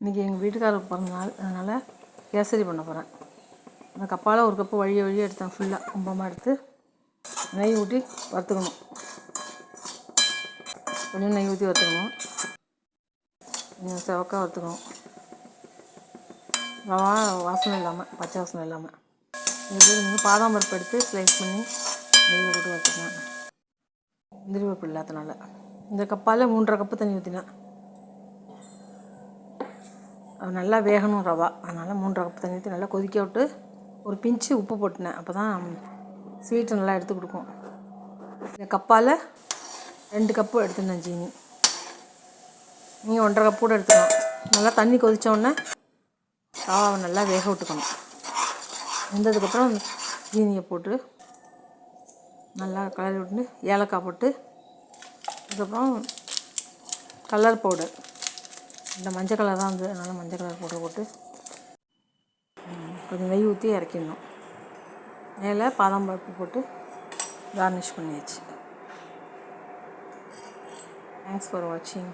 இன்றைக்கி எங்கள் வீட்டுக்காரருக்கு பிறந்த நாள், அதனால் கேசரி பண்ண போகிறேன். அந்த கப்பால் ஒரு கப்பு வழிய எடுத்தேன், ஃபுல்லாக கும்பமாக எடுத்து நெய் ஊற்றி வறுத்துக்கணும். கொஞ்சம் நெய் ஊற்றி வறுத்துக்கணும், கொஞ்சம் செவக்காக வறுத்துக்கணும். ரவா வாசனை இல்லாமல், பச்சை வாசனை இல்லாமல். இது பாதாம் பருப்பு எடுத்து ஸ்லைஸ் பண்ணி நெய்யில் போட்டு வறுத்துக்கணும். முந்திரி பருப்பு இல்லாதனால இந்த கப்பால் 3.5 கப்பு தண்ணி ஊற்றினேன். அது நல்லா வேகணும் ரவா, அதனால் 3.5 கப்பு தண்ணி ஊற்றி நல்லா கொதிக்க விட்டு ஒரு பிஞ்சு உப்பு போட்டினேன். அப்போ தான் ஸ்வீட்டை நல்லா எடுத்து கொடுக்கும். இந்த கப்பால் 2 கப்பு எடுத்துனேன் ஜீனி. நீங்கள் 1.5 கப்பு கூட எடுத்துக்கலாம். நல்லா தண்ணி கொதித்தோடனே ரவாவை நல்லா வேக விட்டுக்கணும். வெந்ததுக்கப்புறம் ஜீனியை போட்டு நல்லா கலரி விட்டு ஏலக்காய் போட்டு, அதுக்கப்புறம் கலர் பவுடர், இந்த மஞ்சள் கலர் தான் வந்து, அதனால் மஞ்சள் கலர் பவுடர் போட்டு கொஞ்சம் நெய் ஊற்றி இறக்கிடணும். மேலே பாதாம் பருப்பு போட்டு கார்னிஷ் பண்ணியாச்சு. தேங்க்ஸ் ஃபார் வாட்சிங்.